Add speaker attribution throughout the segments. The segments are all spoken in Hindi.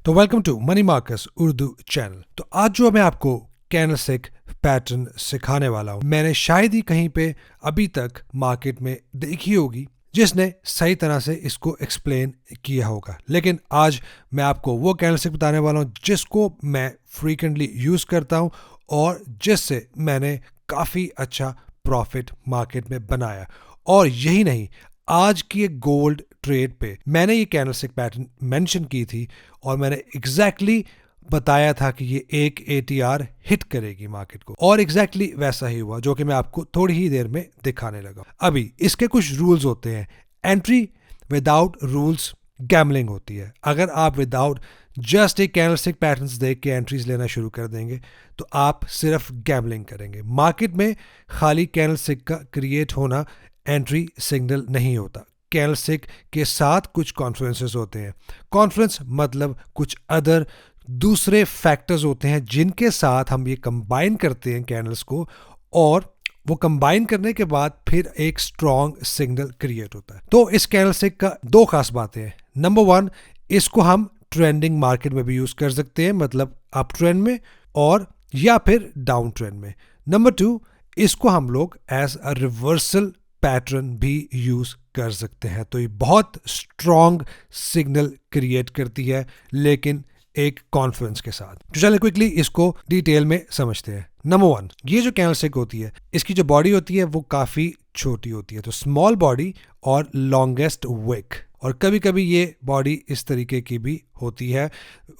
Speaker 1: तो welcome to money Marcus Urdu channel. तो आज जो मैं आपको कैंडलस्टिक पैटर्न सिखाने वाला हूँ, मैंने शायद ही कहीं पे अभी तक मार्केट में देखी होगी जिसने सही तरह से इसको एक्सप्लेन किया होगा। लेकिन आज मैं आपको वो कैंडलस्टिक बताने वाला हूँ जिसको मैं फ्रीक्वेंटली यूज़ करता हूँ और जिससे मैंने काफ़ी अच्छा प्रॉफिट मार्केट में बनाया। और यही नहीं, आज की एक गोल्ड ट्रेड पे मैंने ये कैंडलस्टिक पैटर्न मेंशन की थी और मैंने एग्जैक्टली बताया था कि ये एक ATR हिट करेगी मार्केट को, और एग्जैक्टली वैसा ही हुआ, जो कि मैं आपको थोड़ी ही देर में दिखाने लगा। अभी इसके कुछ रूल्स होते हैं। एंट्री विदाउट रूल्स गैम्बलिंग होती है। अगर आप विदाउट जस्ट एक कैंडलस्टिक पैटर्न्स देख के एंट्रीज लेना शुरू कर देंगे तो आप सिर्फ गैम्बलिंग करेंगे। मार्केट में खाली कैंडलस्टिक का क्रिएट होना एंट्री सिग्नल नहीं होता। कैंडलस्टिक के साथ कुछ कॉन्फ्लुएंसेस होते हैं। कॉन्फ्लुएंस मतलब कुछ अदर दूसरे फैक्टर्स होते हैं जिनके साथ हम ये कंबाइन करते हैं कैंडल्स को, और वो कंबाइन करने के बाद फिर एक स्ट्रॉन्ग सिग्नल क्रिएट होता है। तो इस कैंडलस्टिक का दो खास बातें हैं। नंबर वन, इसको हम ट्रेंडिंग मार्केट में भी यूज कर सकते हैं, मतलब अप ट्रेंड में और या फिर डाउन ट्रेंड में। नंबर टू, इसको हम लोग एज अ रिवर्सल पैटर्न भी यूज कर सकते हैं। तो ये बहुत स्ट्रॉन्ग सिग्नल क्रिएट करती है, लेकिन एक कॉन्फ्लुएंस के साथ। तो चलिए क्विकली इसको डिटेल में समझते हैं। नंबर वन, ये जो कैंडलस्टिक होती है, इसकी जो बॉडी होती है वो काफी छोटी होती है। तो स्मॉल बॉडी और लॉन्गेस्ट विक, और कभी कभी ये बॉडी इस तरीके की भी होती है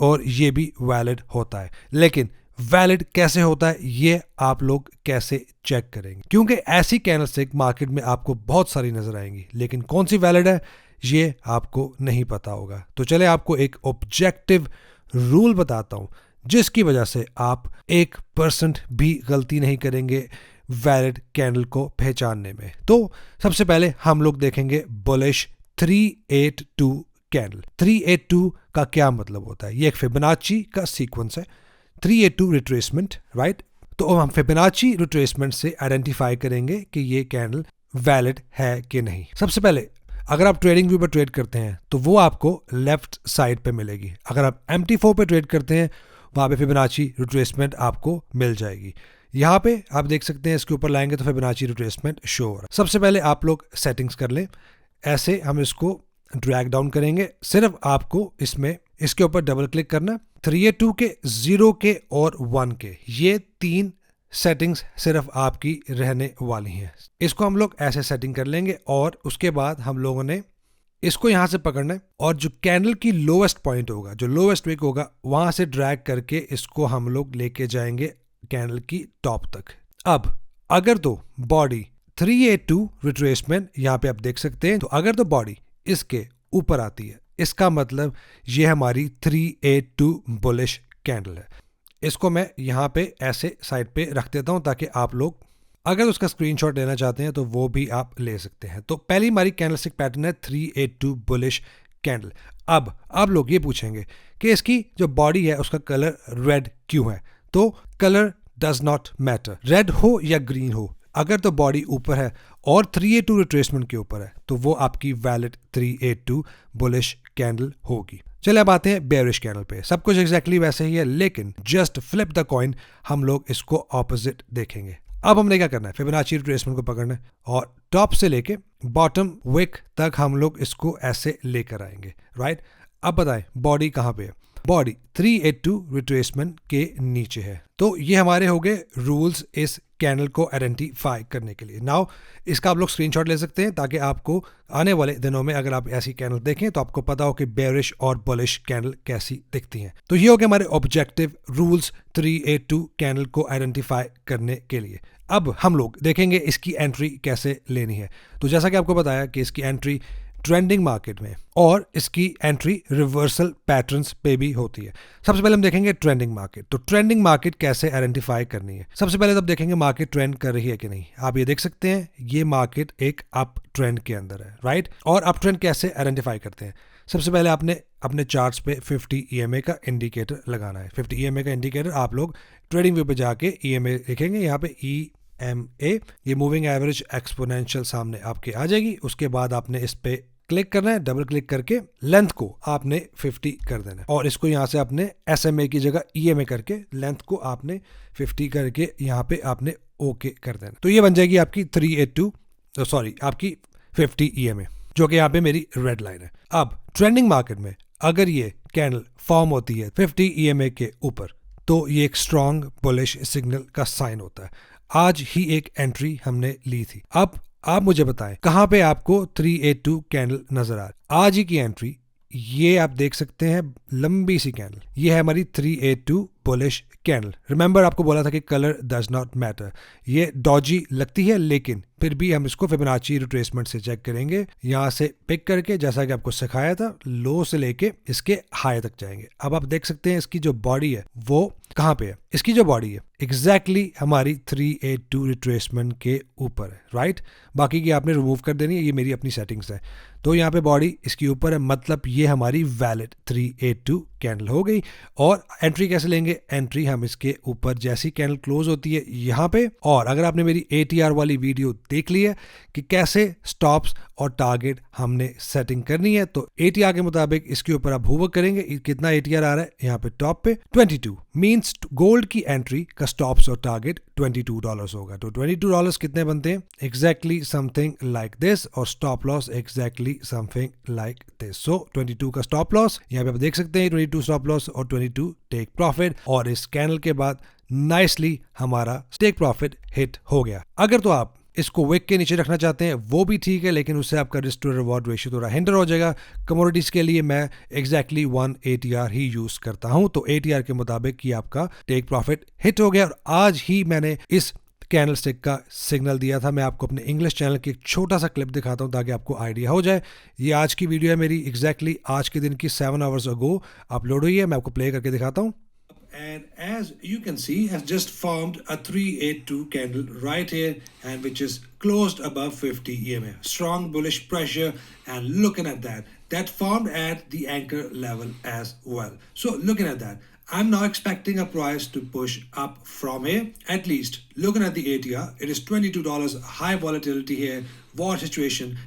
Speaker 1: और ये भी वैलिड होता है। लेकिन वैलिड कैसे होता है ये आप लोग कैसे चेक करेंगे? क्योंकि ऐसी कैंडलस्टिक मार्केट में आपको बहुत सारी नजर आएंगी, लेकिन कौन सी वैलिड है ये आपको नहीं पता होगा। तो चले आपको एक ऑब्जेक्टिव रूल बताता हूं जिसकी वजह से आप 1% भी गलती नहीं करेंगे वैलिड कैंडल को पहचानने में। तो सबसे पहले हम लोग देखेंगे बुलिश 382 कैंडल। 382 का क्या मतलब होता है? ये एक फिबोनाची का सीक्वेंस है। 382 रिट्रेसमेंट, राइट? तो हम फिबोनाची रिट्रेसमेंट से आइडेंटिफाई करेंगे कि ये कैंडल वैलिड है कि नहीं। सबसे पहले अगर आप ट्रेडिंग व्यू पर ट्रेड करते हैं तो वो आपको लेफ्ट साइड पे मिलेगी। अगर आप MT4 पे ट्रेड करते हैं वहां पे फिबोनाची रिट्रेसमेंट आपको मिल जाएगी। यहाँ पे आप देख सकते हैं, इसके ऊपर लाएंगे तो फिबोनाची रिट्रेसमेंट शो हो रहा है। सबसे पहले आप लोग सेटिंग्स कर लें। ऐसे हम इसको ड्रैग डाउन करेंगे। सिर्फ आपको इसमें इसके ऊपर डबल क्लिक करना। 382 के, 0 के और 1 के, ये तीन सेटिंग्स सिर्फ आपकी रहने वाली हैं। इसको हम लोग ऐसे सेटिंग कर लेंगे और उसके बाद हम लोगों ने इसको यहां से पकड़ना है और जो कैंडल की लोएस्ट पॉइंट होगा, जो लोएस्ट विक होगा, वहां से ड्रैग करके इसको हम लोग लेके जाएंगे कैंडल की टॉप तक। अब अगर तो बॉडी 382 रिट्रेसमेंट यहां पे आप देख सकते हैं, तो अगर तो बॉडी इसके ऊपर आती है, इसका मतलब ये हमारी 382 बुलिश कैंडल है। इसको मैं यहाँ पे ऐसे साइड पे रख देता हूँ ताकि आप लोग अगर उसका स्क्रीनशॉट लेना चाहते हैं तो वो भी आप ले सकते हैं। तो पहली हमारी कैंडलस्टिक पैटर्न है 382 बुलिश कैंडल। अब आप लोग ये पूछेंगे कि इसकी जो बॉडी है उसका कलर रेड क्यों है? तो colour does not matter, red हो या ग्रीन हो, अगर तो बॉडी ऊपर है और 382 रिट्रेसमेंट के ऊपर है तो वो आपकी वैलिड 382 बुलिश कैंडल होगी। चलिए अब आते हैं बेयरिश कैंडल पे। सब कुछ एग्जैक्टली वैसे ही है, लेकिन जस्ट फ्लिप द कॉइन, हम लोग इसको ऑपोजिट देखेंगे। अब हमने क्या करना है, फिबोनाची रिट्रेसमेंट को पकड़ना है और टॉप से लेके बॉटम विक तक हम लोग इसको ऐसे लेकर आएंगे, राइट? अब बताएं बॉडी कहां पे है? बॉडी 382 रिट्रेसमेंट के नीचे है। तो ये हमारे हो गए रूल्स इस कैंडल को आइडेंटिफाई करने के लिए। नाउ इसका आप लोग स्क्रीनशॉट ले सकते हैं ताकि आपको आने वाले दिनों में अगर आप ऐसी कैंडल देखें तो आपको पता हो कि बेयरिश और बुलिश कैंडल कैसी दिखती हैं। तो ये हो गए हमारे ऑब्जेक्टिव रूल्स 382 कैंडल को आइडेंटिफाई करने के लिए। अब हम लोग देखेंगे इसकी एंट्री कैसे लेनी है। तो जैसा कि आपको बताया कि इसकी एंट्री ट्रेंडिंग मार्केट में और इसकी एंट्री रिवर्सल पैटर्न्स पे भी होती है। सबसे पहले हम देखेंगे ट्रेंडिंग मार्केट। तो ट्रेंडिंग मार्केट कैसे आइडेंटिफाई करनी है? सबसे पहले तब देखेंगे मार्केट ट्रेंड कर रही है कि नहीं। आप ये देख सकते हैं ये मार्केट एक अप ट्रेंड के अंदर है, राइट? और अप ट्रेंड कैसे आइडेंटिफाई करते हैं? सबसे पहले आपने अपने चार्ट्स पे 50 EMA का इंडिकेटर लगाना है। 50 EMA का इंडिकेटर आप लोग ट्रेडिंग व्यू पे जाके EMA लिखेंगे, यहाँ पे EMA, ये मूविंग एवरेज एक्सपोनेंशियल सामने आपके आ जाएगी। उसके बाद आपने इस पे क्लिक करना है, डबल क्लिक करके लेंथ को आपने 50 कर देना है और इसको यहाँ से आपने SMA की जगह EMA करके लेंथ को आपने 50 करके यहाँ पे आपने ओके कर देना। तो ये बन जाएगी आपकी 382 सॉरी आपकी 50 EMA, जो कि यहाँ पे मेरी रेड लाइन है। अब ट्रेंडिंग मार्केट में अगर ये कैंडल फॉर्म होती है 50 EMA के ऊपर तो ये एक स्ट्रॉन्ग बुलिश सिग्नल का साइन होता है। आज ही एक एंट्री हमने ली थी। अब आप मुझे बताएं कहां पे आपको 382 कैंडल नजर आ रही है। आज ही की एंट्री ये आप देख सकते हैं, लंबी सी कैंडल, ये है हमारी 382 बुलिश कैंडल। रिमेंबर आपको बोला था कि कलर डज नॉट मैटर। ये डॉजी लगती है लेकिन फिर भी हम इसको फिबोनाची रिट्रेसमेंट से चेक करेंगे। यहाँ से पिक करके जैसा कि आपको सिखाया था लो से लेके इसके हाई तक जाएंगे। अब आप देख सकते हैं इसकी जो बॉडी है वो कहाँ पे है। इसकी जो बॉडी है एग्जैक्टली हमारी 382 रिट्रेसमेंट के ऊपर है, राइट। बाकी की आपने रिमूव कर देनी है, ये मेरी अपनी सेटिंग्स है। तो यहाँ पे बॉडी इसके ऊपर है, मतलब ये हमारी वैलिड 382 कैंडल हो गई। और एंट्री कैसे लेंगे, एंट्री हम इसके ऊपर जैसी कैंडल क्लोज होती है यहाँ पे, और अगर आपने मेरी ATR वाली वीडियो देख ली है कि कैसे स्टॉप्स और टारगेट हमने सेटिंग करनी है, तो ATR के मुताबिक इसके ऊपर आप होवर्क करेंगे। कितना ATR आ रहा है यहाँ पे टॉप पे 22 मींस गोल्ड की एंट्री का स्टॉप्स और टारगेट $22 होगा। तो $22 कितने बनते हैं, एग्जैक्टली समथिंग लाइक दिस, और stop loss exactly something like this. So 22 का स्टॉप लॉस यहाँ पे आप देख सकते हैं, 22 स्टॉप लॉस और 22 टेक प्रॉफिट, और इस कैंडल के बाद नाइसली हमारा टेक प्रॉफिट हिट हो गया। अगर तो आप इसको विक के नीचे रखना चाहते हैं वो भी ठीक है, लेकिन उससे आपका रिस्क टू रिवॉर्ड रेशियो थोड़ा हिंडर हो जाएगा। कमोडिटीज के लिए मैं एग्जैक्टली 1 ATR ही यूज करता हूं, तो ATR के मुताबिक ये आपका टेक प्रॉफिट हिट हो गया। और आज ही मैंने इस कैंडल स्टिक का सिग्नल दिया था। मैं आपको अपने इंग्लिश चैनल की एक छोटा सा क्लिप दिखाता हूं ताकि आपको आइडिया हो जाए। ये आज की वीडियो है मेरी, एग्जैक्टली आज के दिन की 7 आवर्स अगो अपलोड हुई है। मैं आपको प्ले करके दिखाता हूं। And as you can see, has just formed a 382 candle right here, and which is closed above 50 EMA. Strong bullish pressure, and looking at that, that formed at the anchor level as well. So looking at that, I'm now expecting a price to push up from here. At least looking at the ATR, it is $22. High volatility here. War situation.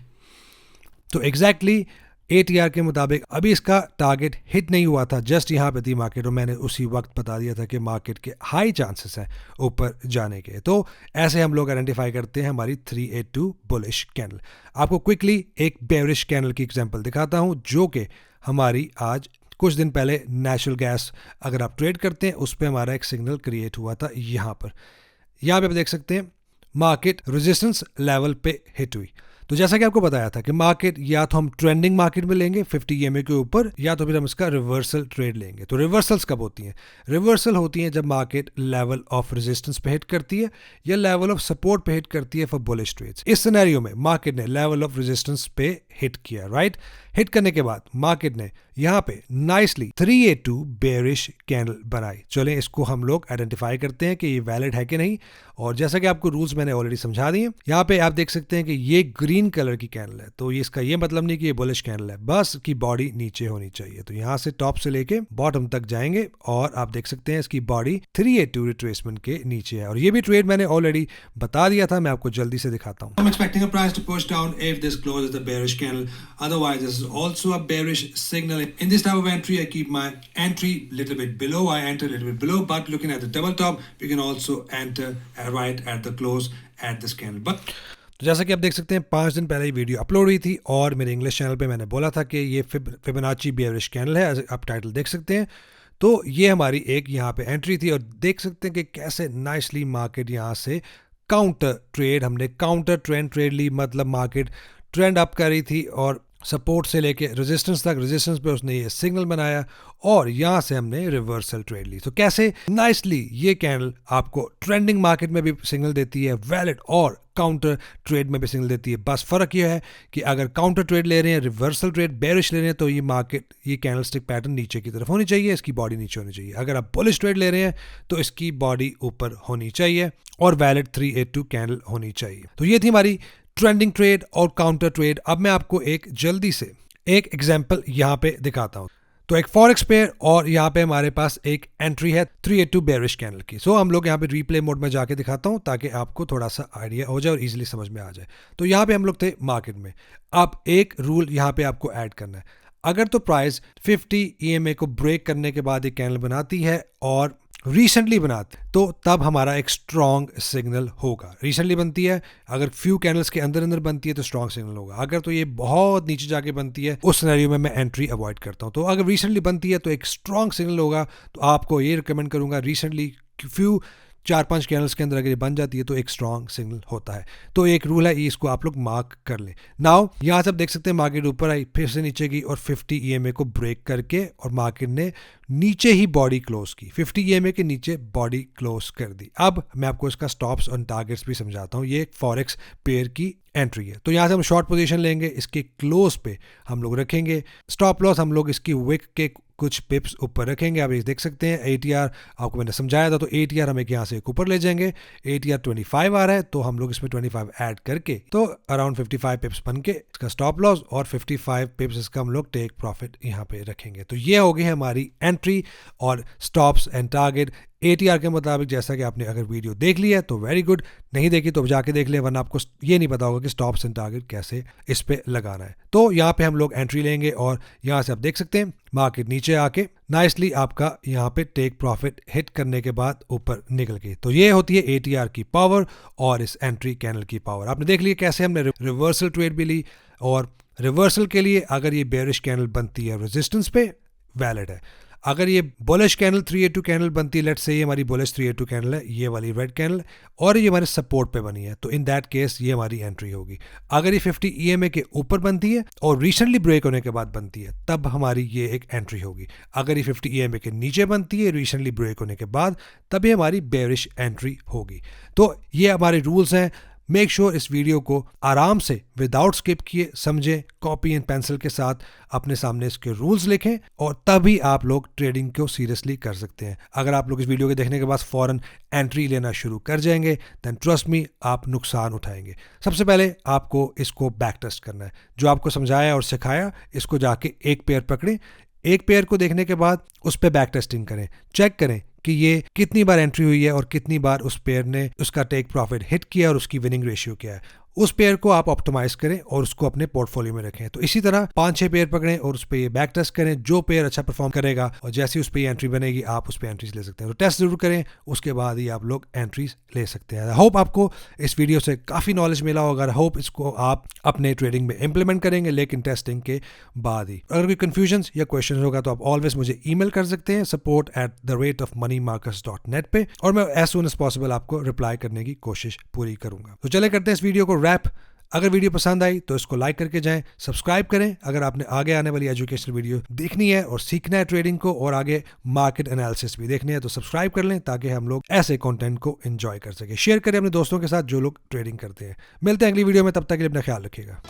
Speaker 1: तो exactly ATR के मुताबिक अभी इसका टारगेट हिट नहीं हुआ था, जस्ट यहाँ पे थी मार्केट, और मैंने उसी वक्त बता दिया था कि मार्केट के हाई चांसेस हैं ऊपर जाने के। तो ऐसे हम लोग आइडेंटिफाई करते हैं हमारी 382 बुलिश कैंडल। आपको क्विकली एक बेयरिश कैंडल की एग्जांपल दिखाता हूँ, जो कि हमारी आज कुछ दिन पहले नेचुरल गैस अगर आप ट्रेड करते हैं उस पर हमारा एक सिग्नल क्रिएट हुआ था। यहाँ पे आप देख सकते हैं मार्केट रेजिस्टेंस लेवल पे हिट हुई। तो जैसा कि आपको बताया था कि मार्केट या तो हम ट्रेंडिंग मार्केट में लेंगे 50 EMA के ऊपर, या तो फिर हम इसका रिवर्सल ट्रेड लेंगे। तो रिवर्सल्स कब होती हैं, रिवर्सल होती हैं जब मार्केट लेवल ऑफ रेजिस्टेंस पे हिट करती है या लेवल ऑफ सपोर्ट पे हिट करती है फॉर बुलिश ट्रेड्स। इस सिनेरियो में मार्केट ने लेवल ऑफ रेजिस्टेंस पे हिट किया, राइट। हिट करने के बाद मार्केट ने यहाँ पे नाइसली 382 बेयरिश कैंडल बनाई। चलें इसको हम लोग आइडेंटिफाई करते हैं कि ये वैलिड है कि नहीं। और जैसा कि आपको रूल्स मैंने ऑलरेडी समझा दिए, यहाँ पे आप देख सकते हैं कि ये ग्रीन कलर की कैंडल है, तो ये इसका ये मतलब नहीं कि ये बुलिश कैंडल है, बस की बॉडी नीचे होनी चाहिए। तो यहाँ से टॉप से लेके बॉटम तक जाएंगे और आप देख सकते हैं इसकी बॉडी 382 रिट्रेसमेंट के नीचे है। और ये भी ट्रेड मैंने ऑलरेडी बता दिया था, मैं आपको जल्दी से दिखाता हूँ। I'm expecting a price to push down if this closes the bearish candle. Otherwise, this is also a bearish signal. In this type of entry, I keep my entry little bit below. I enter a little bit below, but looking at the double top, we can also enter right at the close at this candle. But तो जैसा कि आप देख सकते हैं 5 दिन पहले ये वीडियो अपलोड हुई थी और मेरे इंग्लिश चैनल पे मैंने बोला था कि ये फिबोनाची बेयरिश कैंडल है, आप टाइटल देख सकते हैं। तो ये हमारी एक यहाँ पे एंट्री थी और देख सकते हैं कि कैसे नाइसली मार्केट यहाँ से काउंटर ट्रेड, हमने काउंटर ट्रेंड ट्रेड ली, मतलब मार्केट ट्रेंड अप कर रही थी और सपोर्ट से लेके रेजिस्टेंस तक, रेजिस्टेंस पे उसने ये सिग्नल बनाया और यहाँ से हमने रिवर्सल ट्रेड ली। तो कैसे नाइसली ये कैंडल आपको ट्रेंडिंग मार्केट में भी सिग्नल देती है, वैलिड और काउंटर ट्रेड में भी सिग्नल देती है। बस फर्क ये है कि अगर काउंटर ट्रेड ले रहे हैं, रिवर्सल ट्रेड बेरिश ले रहे हैं, तो ये मार्केट, ये कैंडलस्टिक पैटर्न नीचे की तरफ होनी चाहिए, इसकी बॉडी नीचे होनी चाहिए। अगर आप बुलिश ट्रेड ले रहे हैं तो इसकी बॉडी ऊपर होनी चाहिए और वैलिड 382 कैंडल होनी चाहिए। तो ये थी हमारी ट्रेंडिंग ट्रेड और काउंटर ट्रेड। अब मैं आपको एक जल्दी से एक एग्जांपल यहाँ पे दिखाता हूँ। तो एक फॉरेक्स पेयर और यहाँ पे हमारे पास एक एंट्री है 382 बेरिश कैंडल की। सो हम लोग यहाँ पे रिप्ले मोड में जाके दिखाता हूँ ताकि आपको थोड़ा सा आइडिया हो जाए और इजीली समझ में आ जाए। तो यहाँ पे हम लोग थे मार्केट में। अब एक रूल यहाँ पे आपको ऐड करना है, अगर तो प्राइस 50 EMA को ब्रेक करने के बाद एक कैंडल बनाती है और रिसेंटली बनाते तो तब हमारा एक स्ट्रॉन्ग सिग्नल होगा। रिसेंटली बनती है, अगर फ्यू कैंडल्स के अंदर अंदर बनती है तो स्ट्रॉन्ग सिग्नल होगा। अगर तो ये बहुत नीचे जाके बनती है उस सिनेरियो में मैं एंट्री अवॉइड करता हूँ। तो अगर रिसेंटली बनती है तो एक स्ट्रॉन्ग सिग्नल होगा, तो आपको ये रिकमेंड करूंगा रिसेंटली फ्यू 4-5 कैंडल्स के अंदर अगर ये बन जाती है तो एक स्ट्रॉन्ग सिग्नल होता है। तो एक रूल है, इसको आप लोग मार्क कर ले। नाउ यहाँ से आप देख सकते हैं मार्केट ऊपर आई, फिर से नीचे गई और 50 EMA को ब्रेक करके और मार्केट ने नीचे ही बॉडी क्लोज की, 50 EMA के नीचे बॉडी क्लोज कर दी। अब मैं आपको इसका स्टॉप्स और टारगेट्स भी समझाता हूँ। ये एक फॉरेक्स पेयर की एंट्री है। तो यहाँ से हम शॉर्ट पोजीशन लेंगे, इसके क्लोज पे हम लोग रखेंगे। स्टॉप लॉस हम लोग इसकी विक के कुछ पिप्स ऊपर रखेंगे। आप ये देख सकते हैं ATR आपको मैंने समझाया था, तो ATR हम एक यहाँ से एक ऊपर ले जाएंगे। ATR 25 आ रहा है तो हम लोग इसमें 25 ऐड करके तो अराउंड 55 पिप्स बन के इसका स्टॉप लॉस और 55 पिप्स इसका हम लोग टेक प्रॉफिट यहाँ पे रखेंगे। तो ये हो गई हमारी एंट्री और स्टॉप्स एंड टारगेट ATR के मुताबिक। जैसा कि आपने अगर वीडियो देख ली है तो वेरी गुड, नहीं देखी तो जाके देख ले, वरना आपको ये नहीं पता होगा कि स्टॉप्स एंड टारगेट कैसे इस पे लगाना है। तो यहाँ पे हम लोग एंट्री लेंगे और यहाँ से आप देख सकते हैं मार्केट नीचे आके नाइसली आपका यहाँ पे टेक प्रॉफिट हिट करने के बाद ऊपर निकल गई। तो ये होती है ATR की पावर और इस एंट्री कैंडल की पावर। आपने देख लिया कैसे हमने रिवर्सल ट्रेड भी ली, और रिवर्सल के लिए अगर ये बेरिश कैंडल बनती है रेजिस्टेंस पे वैलिड है। अगर ये बुलिश कैंडल 382 कैंडल बनती है, लेट्स से ये हमारी बुलिश 382 कैंडल है, ये वाली रेड कैंडल, और ये हमारे सपोर्ट पे बनी है, तो इन दैट केस ये हमारी एंट्री होगी। अगर ये 50 EMA के ऊपर बनती है और रिसेंटली ब्रेक होने के बाद बनती है तब हमारी ये एक एंट्री होगी। अगर ये 50 EMA के नीचे बनती है रिसेंटली ब्रेक होने के बाद तभी हमारी बेरिश एंट्री होगी। तो ये हमारे रूल्स हैं। मेक श्योर इस वीडियो को आराम से विदाउट स्किप किए समझें, कॉपी एंड पेंसिल के साथ अपने सामने इसके रूल्स लिखें और तभी आप लोग ट्रेडिंग को सीरियसली कर सकते हैं। अगर आप लोग इस वीडियो के देखने के बाद फौरन एंट्री लेना शुरू कर जाएंगे देन ट्रस्ट मी आप नुकसान उठाएंगे। सबसे पहले आपको इसको बैक टेस्ट करना है। जो आपको समझाया और सिखाया इसको जाके एक पेयर पकड़ें, एक पेयर को देखने के बाद उस पर बैक टेस्टिंग करें, चेक करें कि ये कितनी बार एंट्री हुई है और कितनी बार उस पेयर ने उसका टेक प्रॉफिट हिट किया और उसकी विनिंग रेशियो क्या है। उस पेयर को आप ऑप्टिमाइज करें और उसको अपने पोर्टफोलियो में रखें। तो इसी तरह 5-6 पेयर पकड़ें और उस पर ये बैक टेस्ट करें। जो पेयर अच्छा परफॉर्म करेगा और जैसे उस पर एंट्री बनेगी आप उस पर एंट्रीज ले सकते हैं। तो टेस्ट जरूर करें, उसके बाद ही आप लोग एंट्रीज ले सकते हैं। आई होप आपको इस वीडियो से काफ़ी नॉलेज मिला होगा। आई होप इसको आप अपने ट्रेडिंग में इंप्लीमेंट करेंगे, लेकिन टेस्टिंग के बाद ही। अगर कोई कन्फ्यूजन या क्वेश्चन होगा तो आप ऑलवेज मुझे ईमेल कर सकते हैं support@thewateofmoneymarkets.net पे, और मैं एज सुन एज पॉसिबल आपको रिप्लाई करने की कोशिश पूरी करूंगा। तो चले करते हैं इस वीडियो को रैप। अगर वीडियो पसंद आई तो इसको लाइक करके जाएं, सब्सक्राइब करें अगर आपने आगे आने वाली एजुकेशनल वीडियो देखनी है और सीखना है ट्रेडिंग को और आगे मार्केट एनालिसिस भी देखनी है तो सब्सक्राइब कर लें ताकि हम लोग ऐसे कंटेंट को एंजॉय कर सकें। शेयर करें अपने दोस्तों के साथ जो लोग ट्रेडिंग करते हैं। मिलते हैं अगली वीडियो में, तब तक के लिए अपना ख्याल रखिएगा।